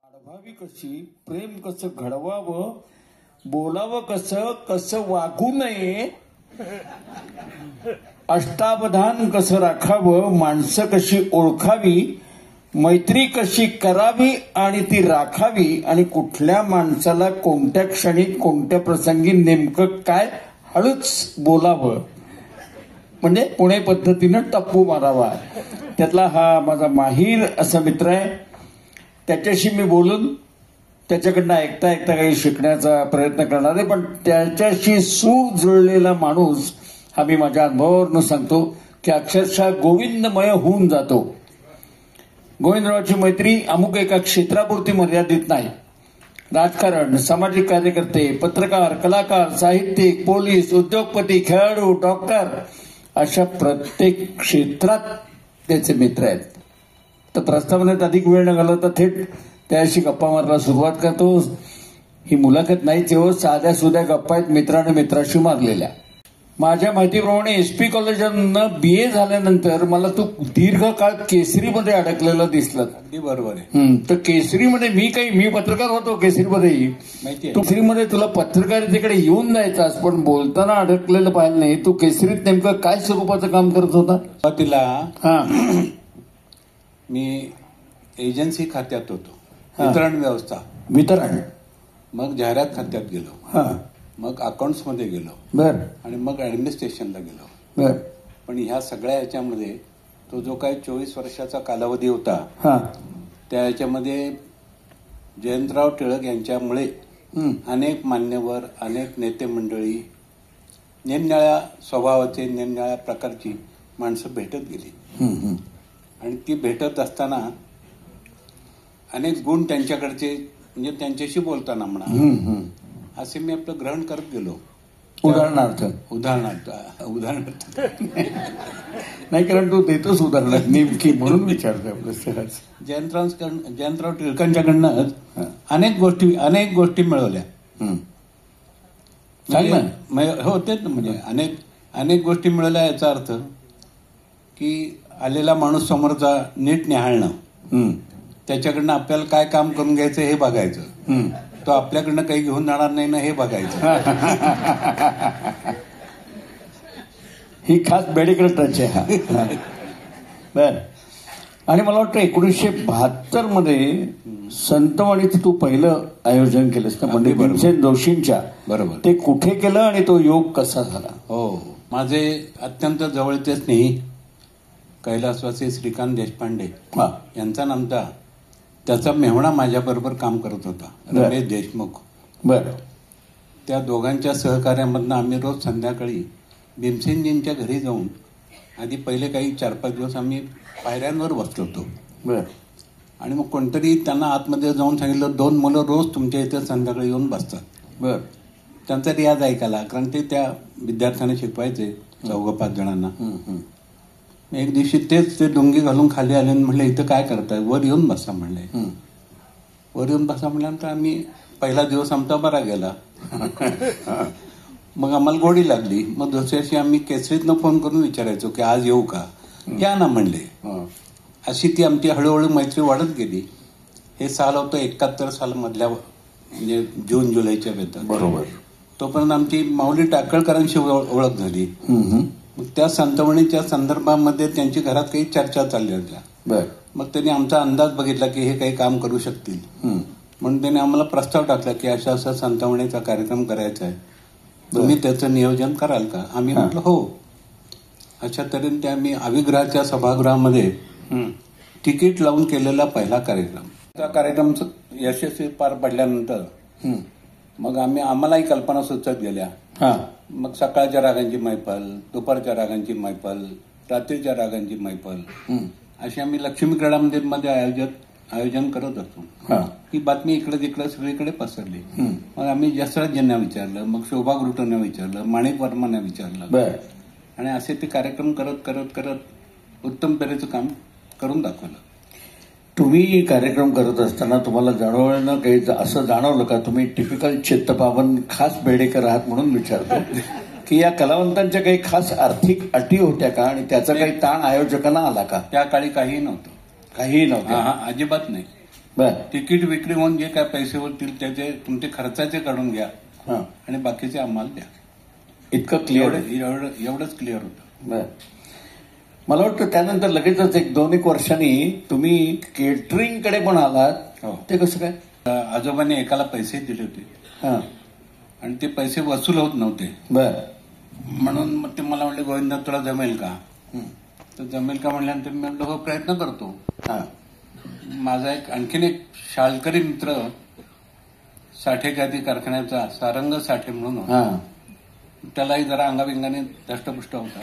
वाढवावी कशी, प्रेम कसं घडवावं, बोलावं कसं, कसं वागू नये, अष्टावधान कसं राखावं, माणसं कशी ओळखावी, मैत्री कशी करावी आणि ती राखावी, आणि कुठल्या माणसाला कोणत्या क्षणी कोणत्या प्रसंगी नेमकं काय हळूच बोलावं, म्हणजे पुणे पद्धतीनं टप्पू मारावा. त्यातला हा माझा माहीर असा मित्र आहे. त्याच्याशी मी बोलून त्याच्याकडनं ऐकता ऐकता काही शिकण्याचा प्रयत्न करणार आहे. पण त्याच्याशी सूर जुळलेला माणूस हा मी माझ्या अनुभवावरून सांगतो की अक्षरशः गोविंदमय होऊन जातो. गोविंदरावची मैत्री अमुक एका क्षेत्रापुरती मर्यादित नाही. राजकारण, सामाजिक कार्यकर्ते, पत्रकार, कलाकार, साहित्यिक, पोलीस, उद्योगपती, खेळाडू, डॉक्टर अशा प्रत्येक क्षेत्रात त्याचे मित्र आहेत. तर प्रस्तावनेत अधिक वेळ न घालवता थेट त्याशी गप्पा मारायला सुरुवात करतो. ही मुलाखत नाहीच हो, साध्या सुध्या गप्पा आहेत मित्राने मित्राशी मारलेल्या. माझ्या माहितीप्रमाणे एसपी कॉलेजनं BA झाल्यानंतर मला तू दीर्घकाळ केसरीमध्ये अडकलेलं दिसलं. अगदी बरोबर आहे. तर केसरीमध्ये मी पत्रकार होतो केसरीमध्येही. तू केसरीमध्ये तुला पत्रकारितेकडे येऊन जायचास, पण बोलताना अडकलेलं पाहिलं नाही. तू केसरीत नेमकं काय स्वरूपाचं काम करत होता? सुरुवातीला मी एजन्सी खात्यात होतो, वितरण व्यवस्था, मग जाहिरात खात्यात गेलो, मग अकाउंट्स मध्ये गेलो, बर, आणि मग ऍडमिनिस्ट्रेशनला गेलो. बर. पण ह्या सगळ्या याच्यामध्ये तो जो काही 24 वर्षाचा कालावधी होता त्या याच्यामध्ये जयंतराव टिळक यांच्यामुळे अनेक मान्यवर, अनेक नेते मंडळी, निरनिराळ्या स्वभावाचे, निरनिराळ्या प्रकारची माणसं भेटत गेली. आणि ती भेटत असताना अनेक गुण त्यांच्याकडचे, म्हणजे त्यांच्याशी बोलताना म्हणा, असे मी आपलं ग्रहण करत गेलो. उदाहरणार्थ नाही, कारण तू देतोस उदाहरणार्थ नेमकी, म्हणून विचारतोय आपलं सहज. जयंतराव टिळकांच्याकडनं अनेक गोष्टी मिळवल्या. हो, तेच म्हणजे अनेक गोष्टी मिळवल्या. याचा अर्थ की आलेला माणूस समोरचा नीट निहाळणं, त्याच्याकडनं आपल्याला काय काम करून घ्यायचं हे बघायचं, तो आपल्याकडनं काही घेऊन जाणार नाही ना हे बघायचं. ही खास बेडेकर टच आहे. बर. आणि मला वाटतं 1972 मध्ये संतवाणीचं तू पहिलं आयोजन केलंस ना, पंडित भीमसेन जोशींच्या. बरोबर. ते कुठे केलं आणि तो योग कसा झाला? हो, माझे अत्यंत जवळचे स्नेही कैलासवासी श्रीकांत देशपांडे यांचा नामता, त्याचा मेव्हणा माझ्याबरोबर काम करत होता, रमेश देशमुख. बरं. त्या दोघांच्या सहकार्यामधनं आम्ही रोज संध्याकाळी भीमसेनजींच्या घरी जाऊन आधी पहिले काही 4-5 दिवस आम्ही पायऱ्यांवर बसलो होतो. बरं. आणि मग कोणतरी त्यांना आतमध्ये जाऊन सांगितलं, 2 मुलं रोज तुमच्या इथे संध्याकाळी येऊन बसतात. बरं. त्यांचा रियाज ऐकायला, कारण ते त्या विद्यार्थ्यांना शिकवायचे 4-5 जणांना. एक दिवशी ते डोंगी घालून खाली आले आणि म्हणले, इथं काय करताय, वर येऊन बसा म्हणले. वर येऊन बसा म्हणल्यानंतर आम्ही, पहिला दिवस आमचा बरा गेला. मग आम्हाला गोडी लागली. मग दुसऱ्या दिवशी आम्ही केसरीतनं फोन करून विचारायचो की आज येऊ का, या ना म्हणले. अशी ती आमची हळूहळू मैत्री वाढत गेली. हे साल होतं 71 साल मधल्या, म्हणजे जून जुलैच्या वेळेत. बरोबर. तोपर्यंत आमची माऊली टाकळकरांशी ओळख झाली. मग त्या संतवणीच्या संदर्भामध्ये त्यांची घरात काही चर्चा चालल्या होत्या. मग त्यांनी आमचा अंदाज बघितला की हे काही काम करू शकतील, म्हणून त्यांनी आम्हाला प्रस्ताव टाकला की अशा असा संतवणीचा कार्यक्रम करायचा आहे, तुम्ही त्याचं नियोजन कराल का? आम्ही म्हटलं हो. अशा तऱ्हेने ते आम्ही अभिग्रहाच्या सभागृहामध्ये तिकीट लावून केलेला पहिला कार्यक्रम. त्या कार्यक्रम यशस्वी पार पडल्यानंतर मग आम्हालाही कल्पना सुचत गेल्या. मग सकाळच्या रागांची मैफल, दुपारच्या रागांची मैफल, रात्रीच्या रागांची मैफल, अशी आम्ही लक्ष्मी क्रीडा मंदिरमध्ये आयोजन करत असतो. ही बातमी इकडे तिकडे सगळीकडे पसरली. मग आम्ही जसराजांना विचारलं, मग शोभा गुरुटोंना विचारलं, माणिक वर्मांना विचारलं, आणि असे ते कार्यक्रम करत करत करत उत्तम तऱ्हेचं काम करून दाखवलं. तुम्ही कार्यक्रम करत असताना तुम्हाला जाणवलं काही असं जाणवलं का, तुम्ही टिपिकल चित्तपावन खास बेडेकर आहात म्हणून विचारतो, की या कलावंतांच्या काही खास आर्थिक अटी होत्या का आणि त्याचा काही ताण आयोजकांना आला का? त्या काळी काहीही नव्हतं. काहीही नव्हतं? अजिबात नाही. बर. तिकीट विक्री होऊन जे काय पैसे होतील त्याचे तुमचे खर्चाचे काढून घ्या आणि बाकीचे आम्हाला द्या. इतकं क्लिअर, एवढंच क्लिअर होतं. बर. मला वाटतं त्यानंतर लगेचच 1-2 वर्षांनी तुम्ही केटरिंग कडे पण आलात. ते कसं काय? आजोबांनी एकाला पैसे दिले होते आणि ते पैसे वसूल होत नव्हते. बर. म्हणून मग ते मला म्हणले, गोविंदा तुला जमेल का? तर जमेल का म्हणल्यानंतर मी म्हणलं हो प्रयत्न करतो. माझा आणखीन एक शाळकरी मित्र साठे गादी कारखान्याचा सारंग साठे म्हणून, त्यालाही जरा अंगाविंगाने दष्टपुष्ट होता.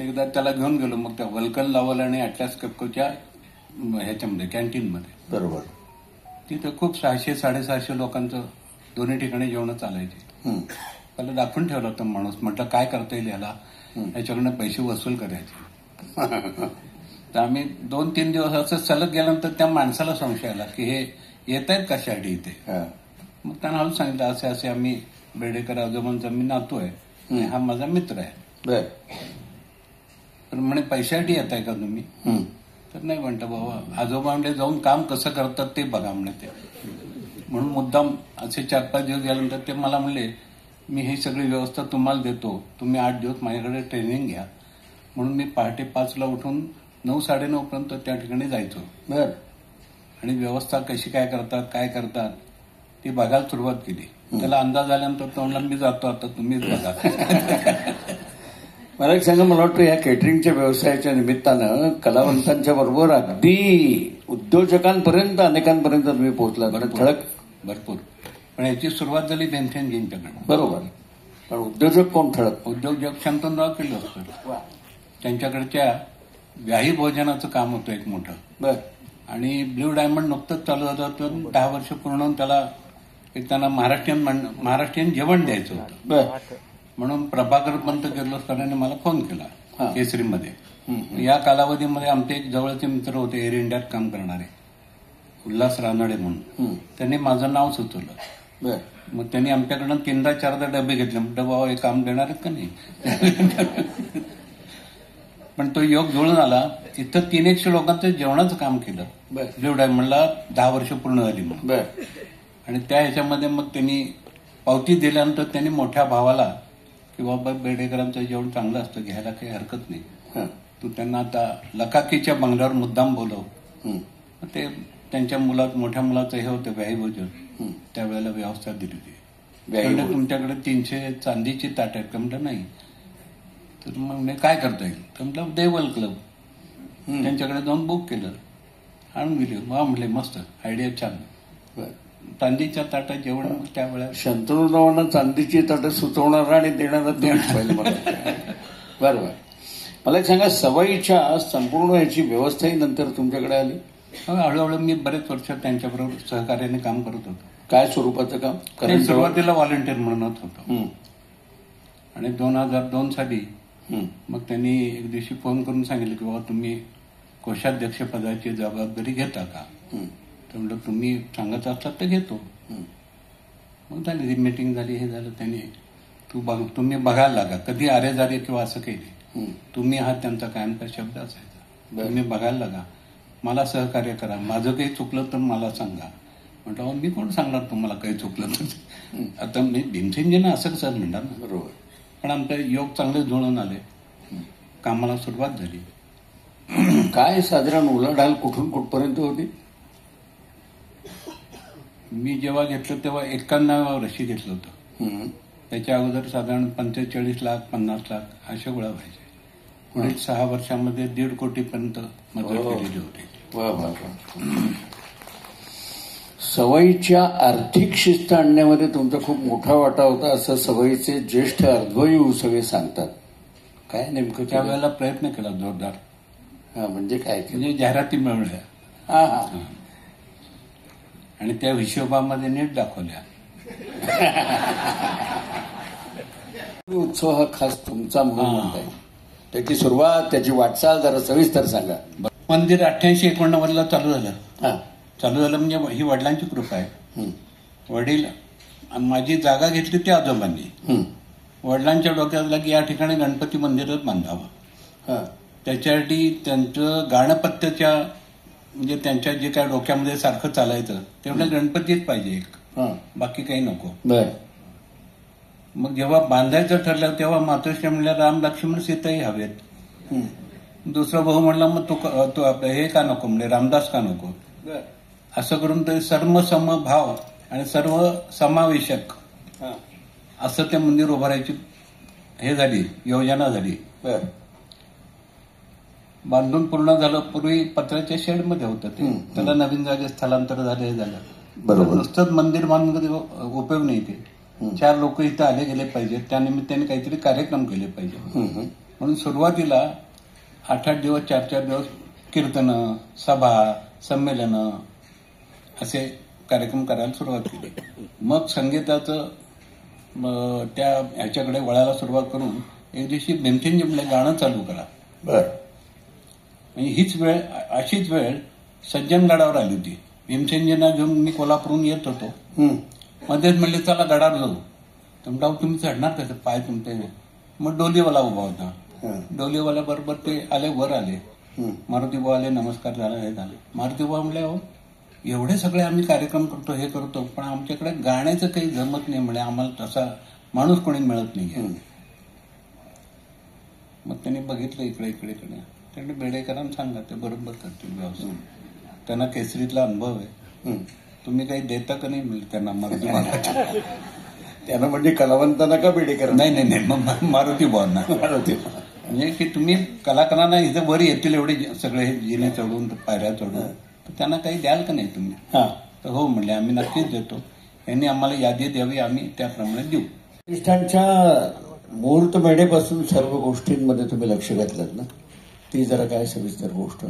एकदा त्याला घेऊन गेलो मग त्या वल्कन लावल आणि अटलास कपकोच्या ह्याच्यामध्ये कॅन्टीनमध्ये. बरोबर. तिथं खूप 600-650 लोकांचं दोन्ही ठिकाणी जेवण चालायचे. त्याला दाखवून ठेवलं होतं माणूस. म्हटलं काय करता येईल याला, याच्याकडनं पैसे वसूल करायचे. तर आम्ही 2-3 दिवस असं सलग गेल्यानंतर त्या माणसाला संशय आला की हे येत आहेत कशासाठी इथे. मग त्यांना हळूच सांगितलं असे असे आम्ही बेडेकर आजोबांचा मी नातू आहे, हा माझा मित्र आहे. पण म्हणे पैशासाठी येत आहे का तुम्ही? तर नाही म्हणतं बाबा आजोबा म्हणजे जाऊन काम कसं करतात ते बघा म्हणे ते. म्हणून मुद्दाम असे 4-5 दिवस गेल्यानंतर ते मला म्हणले मी ही सगळी व्यवस्था तुम्हाला देतो, तुम्ही 8 दिवस माझ्याकडे ट्रेनिंग घ्या. म्हणून मी पहाटे 5ला उठून 9-9:30 पर्यंत त्या ठिकाणी जायचो. बर. आणि व्यवस्था कशी काय करतात ती बघायला सुरुवात केली. त्याला अंदाज आल्यानंतर तो म्हणला मी जातो आता, तुम्हीच बघा. मला एक सांगा, मला वाटतं या केटरिंगच्या व्यवसायाच्या निमित्तानं कलावंतांच्या बरोबर अगदी उद्योजकांपर्यंत अनेकांपर्यंत तुम्ही पोहोचला. ठळक भरपूर. पण याची सुरुवात झाली भीमसेनजींच्याकडे. बरोबर. पण उद्योजक कोण ठळक? उद्योजक शांतनराव किर्लोस्कर. त्यांच्याकडच्या व्याही भोजनाचं काम होतं एक मोठं. बर. आणि ब्ल्यू डायमंड नुकतंच चालू होतं. 10 वर्ष पूर्ण होऊन त्याला एक त्यांना महाराष्ट्रीयन जेवण द्यायचं होतं. बर. म्हणून प्रभाकर पंत किर्लोस्करांनी मला फोन केला केसरीमध्ये. या कालावधीमध्ये आमचे एक जवळचे मित्र होते एअर इंडियात काम करणारे, उल्हास रानडे म्हणून. त्यांनी माझं नाव सुचवलं. मग त्यांनी आमच्याकडनं 3-4 डबे घेतले. म्हटलं बाबा हे काम देणार आहेत का नाही. पण तो योग जुळून आला. तिथं 300 लोकांचं जेवणाचं काम केलं ब्ल्यू डायमंडला. 10 वर्ष पूर्ण झाली मग. आणि त्या ह्याच्यामध्ये मग त्यांनी पावती दिल्यानंतर त्यांनी मोठ्या भावाला की बाबा बेडेकरांचं जेवण चांगलं असतं, घ्यायला काही हरकत नाही, तू त्यांना आता लकाकीच्या बंगल्यावर मुद्दाम बोलव. ते त्यांच्या मोठ्या मुलाचं हे होतं व्याही भोजन. त्यावेळेला व्यवस्था दिली होती. तुमच्याकडे 300 चांदीची ताट आहेत का? म्हटलं नाही. तर मग काय करता येईल? तर म्हटलं देवल क्लब. त्यांच्याकडे जाऊन बुक केलं, आणून दिली. म्हटले मस्त आयडिया, छान. चांदीच्या ताटात जेवण त्यावेळेला शंतनुरावांना चांदीची ताटं सुचवणारा आणि देणारा बरोबर. मला एक सांगा, सवाईच्या संपूर्ण याची व्यवस्थाही नंतर तुमच्याकडे आली? हळूहळू मी बरेच वर्ष त्यांच्याबरोबर सहकार्याने काम करत होतो. काय स्वरूपाचं काम? कारण सुरुवातीला व्हॉलंटिअर म्हणत होतो. आणि 2002 साली मग त्यांनी एक दिवशी फोन करून सांगितलं की बाबा तुम्ही कोषाध्यक्ष पदाची जबाबदारी घेता का? तर म्हटलं तुम्ही सांगत असतात तर घेतो. मग झाली ती मीटिंग झाली, हे झालं. त्यांनी तुम्ही बघायला लागा, कधी आरेजारे किंवा असं काही नाही, तुम्ही हा त्यांचा कायमचा शब्द असायचा. तुम्ही बघायला लागा, मला सहकार्य करा, माझं काही चुकलं तर मला सांगा. म्हटलं मी कोण सांगणार तुम्हाला काही चुकलं तर? आता मी भीमसेनजींना असं कसं म्हणणार ना. बरोबर. पण आमचे योग चांगले जुळून आले, कामाला सुरुवात झाली. काय साधारण उलाढाल कुठून कुठपर्यंत होती? मी जेव्हा घेतलं तेव्हा 91 वर्षी घेतलं होतं. त्याच्या अगोदर साधारण 45 लाख 50 लाख अशा गोळा व्हायचे. पुढे 6 वर्षामध्ये 1.5 कोटीपर्यंत मदत केलेली होती. सवयीच्या आर्थिक शिस्त आणण्यामध्ये तुमचा खूप मोठा वाटा होता असं सवयीचे ज्येष्ठ अनुभवी सगळे सांगतात. काय नेमकं त्यावेळेला प्रयत्न केला जोरदार. म्हणजे काय? म्हणजे जाहिराती मिळवल्या आणि त्या हिशोबामध्ये नीट दाखवल्या. उत्सव हा खास तुमचा म्हणून म्हणताय. त्याची सुरुवात, त्याची वाटचाल जरा सविस्तर सांगा. मंदिर 88-89 चालू झालं. चालू झालं म्हणजे ही वडिलांची कृपा आहे. वडील माझी जागा घेतली ती आजोबांनी. वडिलांच्या डोक्यात आलं की या ठिकाणी गणपती मंदिरच बांधावं. त्याच्यासाठी त्यांचं गाणपत्याच्या म्हणजे त्यांच्या जे काय डोक्यामध्ये सारखं चालायचं ते म्हणजे गणपतीच पाहिजे एक, बाकी काही नको. मग जेव्हा बांधायचं ठरलं तेव्हा मातोश्री म्हणल्या राम लक्ष्मण सीताही हवेत. दुसरा भाऊ म्हणला मग तू हे का नको म्हणजे रामदास का नको. असं करून ते सर्व समभाव आणि सर्व समावेशक असं ते मंदिर उभारायची हे झाली, योजना झाली. बांधून पूर्ण झालं. पूर्वी पत्र्याच्या शेडमध्ये होतं ते, त्याला नवीन जागेत स्थलांतर झालं, हे झालं. बरोबर. नुसतंच मंदिर बांधून कधी उपयोग नाही. ते 4 लोक इथं आले गेले पाहिजेत, त्यानिमित्ताने काहीतरी कार्यक्रम केले पाहिजे. म्हणून सुरुवातीला 8-8 दिवस 4-4 दिवस कीर्तनं, सभा, संमेलनं असे कार्यक्रम करायला सुरुवात केली. मग संगीताचं त्या ह्याच्याकडे वळायला सुरुवात करून एक दिवशी भीमसेनजी म्हणले गाणं चालू करा. म्हणजे हीच वेळ, अशीच वेळ सज्जनगडावर आली होती. भीमसेनजींना घेऊन मी कोल्हापूरहून येत होतो. मध्येच म्हणले चला गडावर जाऊ. तर म्हणलं तुम्ही चढणार कसं, पाय तुमचे. मग डोलीवाला उभा होता. डोलीवाला बरोबर ते आले, वर आले. मारुतीबा आले, नमस्कार झाला, हे झालं. मारुतीबा म्हणले हो एवढे सगळे आम्ही कार्यक्रम करतो, हे करतो, पण आमच्याकडे गाण्याचं काही जमत नाही म्हणे, आम्हाला तसा माणूस कोणी मिळत नाही. मग त्यांनी बघितलं इकडे इकडे इकडे. त्यांनी बेडेकरांना सांगा, ते बरोबर करतील व्यवस्था. त्यांना केसरीतला अनुभव आहे. तुम्ही काही देता का नाही मिळेल त्यांना मारुती त्यांना म्हणजे कलावंतांना का बेडेकर? नाही मारुती भावांना. म्हणजे की तुम्ही कलाकारांना इथं वर येतील एवढे सगळे जिने चढून पायऱ्या चढून, तर त्यांना काही द्याल का नाही तुम्ही? तर हो म्हणले आम्ही नक्कीच देतो. यांनी आम्हाला यादी द्यावी, आम्ही त्याप्रमाणे देऊ. प्रतिष्ठानच्या मुहूर्त मेढेपासून सर्व गोष्टींमध्ये तुम्ही लक्ष घातलं ना, ती जरा काय सविस्तर गोष्ट.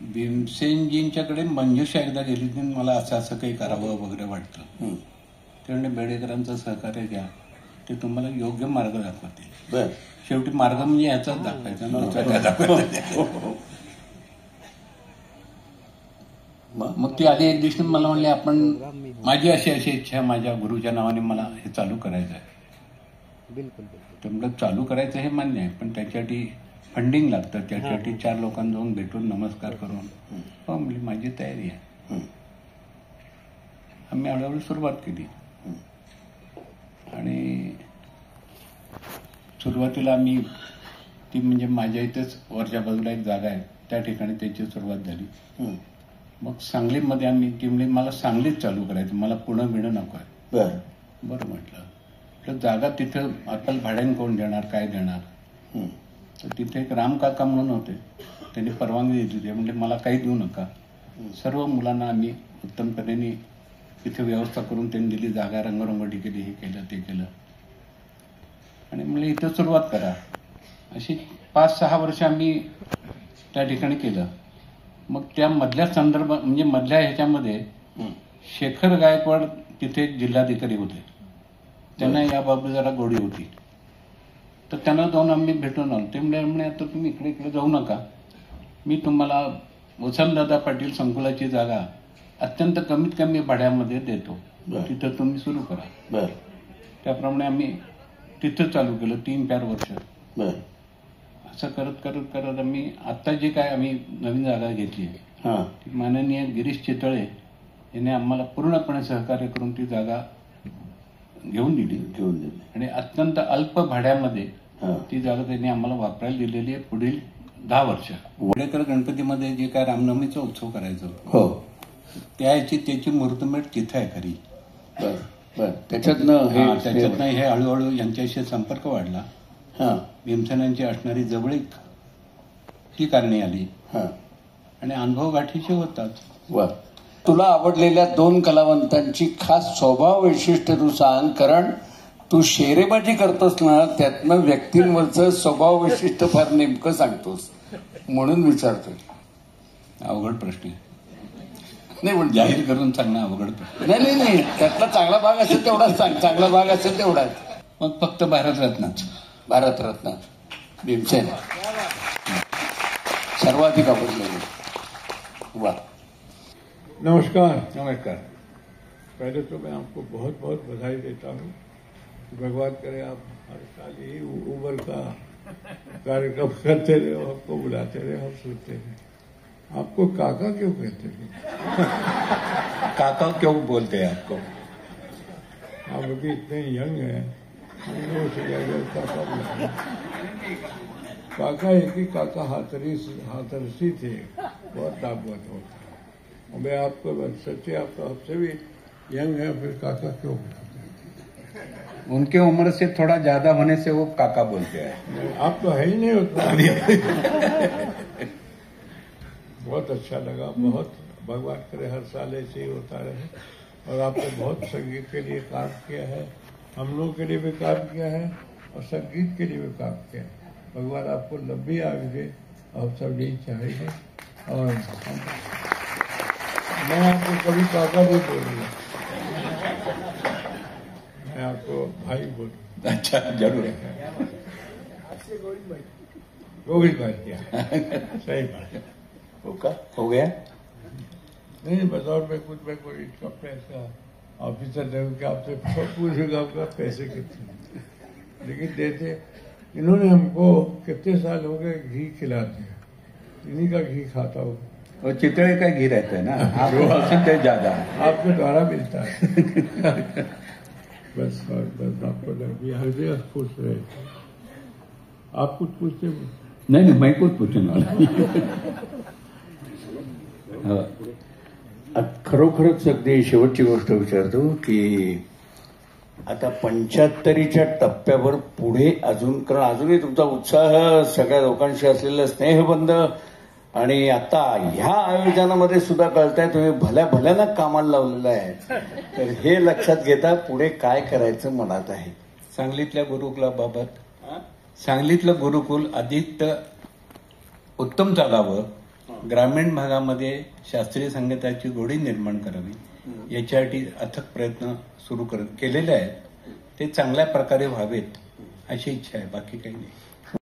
भीमसेनजींच्याकडे मंजुषा एकदा गेली की मला असं असं काही करावं वगैरे वाटतं. त्यामुळे बेडेकरांचं सहकार्य घ्या, ते तुम्हाला योग्य मार्ग दाखवतील. शेवटी मार्ग म्हणजे याचाच दाखवायचा. मग ती आधी एक दिवशी मला म्हणले आपण, माझी अशी इच्छा माझ्या गुरुच्या नावाने मला हे चालू करायचं आहे. तर म्हणलं चालू करायचं हे मान्य आहे, पण त्याच्यासाठी फंडिंग लागतं. त्याच्यासाठी 4 लोकांना जाऊन भेटून नमस्कार करून हो म्हणजे माझी तयारी आहे. आम्ही हळूहळू सुरुवात केली. आणि सुरुवातीला आम्ही ती म्हणजे माझ्या इथेच वरच्या बाजूला एक जागा आहे, त्या ठिकाणी त्याची सुरुवात झाली. मग सांगलीमध्ये आम्ही ती म्हणजे मला सांगलीच चालू करायचं, मला पुणं बिणं नको आहे. बरं म्हटलं तर जागा तिथं आपल्याला भाड्याने कोण देणार, काय देणार. तर तिथे एक रामकाका म्हणून होते, त्यांनी परवानगी दिली होती. म्हणजे मला काही देऊ नका, सर्व मुलांना आम्ही उत्तम पद्धतीने तिथे व्यवस्था करून त्यांनी दिली. जागा रंगरंगोटी केली, हे केलं ते केलं. आणि म्हणजे इथं सुरुवात करा. अशी 5-6 वर्ष आम्ही त्या ठिकाणी केलं. मग त्या मधल्या संदर्भात म्हणजे मधल्या ह्याच्यामध्ये शेखर गायकवाड तिथे जिल्हाधिकारी होते. त्यांना याबाबत जरा गोडी होती. तर त्यांना जाऊन आम्ही भेटून आलो. ते म्हणे आता तुम्ही इकडे इकडे जाऊ नका, मी तुम्हाला वसंतदादा पाटील संकुलाची जागा अत्यंत कमीत कमी भाड्यामध्ये देतो, तिथं तुम्ही सुरू करा. त्याप्रमाणे आम्ही तिथं चालू केलं 3-4 वर्ष. असं करत करत करत आम्ही आता जे काय आम्ही नवीन जागा घेतली ती माननीय गिरीश चितळे यांनी आम्हाला पूर्णपणे सहकार्य करून ती जागा घेऊन दिली. आणि अत्यंत अल्प भाड्यामध्ये ती जागा त्यांनी आम्हाला वापरायला दिलेली आहे पुढील 10 वर्ष. वडेकर गणपतीमध्ये जे काय रामनवमीचा उत्सव करायचो त्याची मुहूर्तमेढ तिथे आहे खरी. त्याच्यातनं हे हळूहळू यांच्याशी संपर्क वाढला. भीमसेनांची असणारी जवळीक ही कारणे आली आणि अनुभव गाठीचे होतात. तुला आवडलेल्या 2 कलावंतांची खास स्वभाव वैशिष्ट्य तू सांग, कारण तू शेरेबाजी करतोस ना, त्यातनं व्यक्तींवरचं स्वभाव वैशिष्ट्य फार नेमकं सांगतोस म्हणून विचारतोय. अवघड प्रश्न नाही, म्हणजे जाहीर करून सांगणं अवघड प्रश्न. नाही, त्यातला चांगला भाग असेल तेवढाच सांग. चांगला भाग असेल तेवढाच. मग फक्त भारतरत्न भीमसेन सर्वाधिक आवडलेले. वा. नमस्कार. पहले तो मैं आपको बहुत बहुत बधाई देता हूँ. भगवान करे आप हर साल यही उबर का कार्यक्रम करते रहे, आपको बुलाते रहे, हम सुनते रहे. आपको काका क्यों कहते हैं? काका क्यों बोलते हैं आपको? आप अभी इतने यंग हैं, काका बोलते हैं। काका एक ही काका हाथरसी थे, बहुत दावत होता है। मैं आपको सच्चे आप तो आपसे भी यंग है, फिर काका क्यों बोलते हैं? उनके उम्र से थोड़ा ज्यादा होने से वो काका बोलते हैं। आप तो है ही नहीं उतना। बहुत अच्छा लगा, बहुत। भगवान करे हर साल ऐसे ही होता रहे। और आपने बहुत संगीत के लिए काम किया है, हम लोगों के लिए भी काम किया है और संगीत के लिए भी काम किया है। भगवान आपको लंबी आयु दे, आप सब यही चाहेंगे। और मैं आपको कभी काका नहीं बोलूंगा, मैं आपको भाई बोलूंगा। अच्छा, जरूर। गोविंद भाई क्या सही बात है। हो गया? नहीं, बतौर में कुछ मैं कोई इसका पैसा ऑफिसर नहीं कि आपसे पूछूंगा आपका पैसे कितने, लेकिन देते। इन्होंने हमको कितने साल हो गए घी खिलाते हैं, इन्हीं का घी खाता हूँ। और चितड़े का घी रहता है ना, आपको पसंद है ज्यादा, आपके द्वारा मिलता है। बस आपको लगी हर जगह खुश रहे। आप कुछ पूछते? नाही मैं कुछ पूछणार खरोखरच अगदी शेवटची गोष्ट विचारतो की आता 75च्या टप्प्यावर पुढे अजून, कारण अजूनही तुमचा उत्साह, सगळ्या लोकांशी असलेला स्नेहबंध आणि आता ह्या आयोजनामध्ये सुद्धा कळताय तुम्ही भल्या भल्याना कामाला लावलेलं आहे. तर हे लक्षात घेता पुढे काय करायचं मनात आहे. सांगलीतल्या गुरुकुलाबाबत, सांगलीतलं गुरुकुल अधिक उत्तम चालावं, ग्रामीण भागामध्ये शास्त्रीय संगीताची गोडी निर्माण करावी याच्यासाठी अथक प्रयत्न सुरू केलेले आहेत. ते चांगल्या प्रकारे व्हावेत अशी इच्छा आहे, बाकी काही नाही.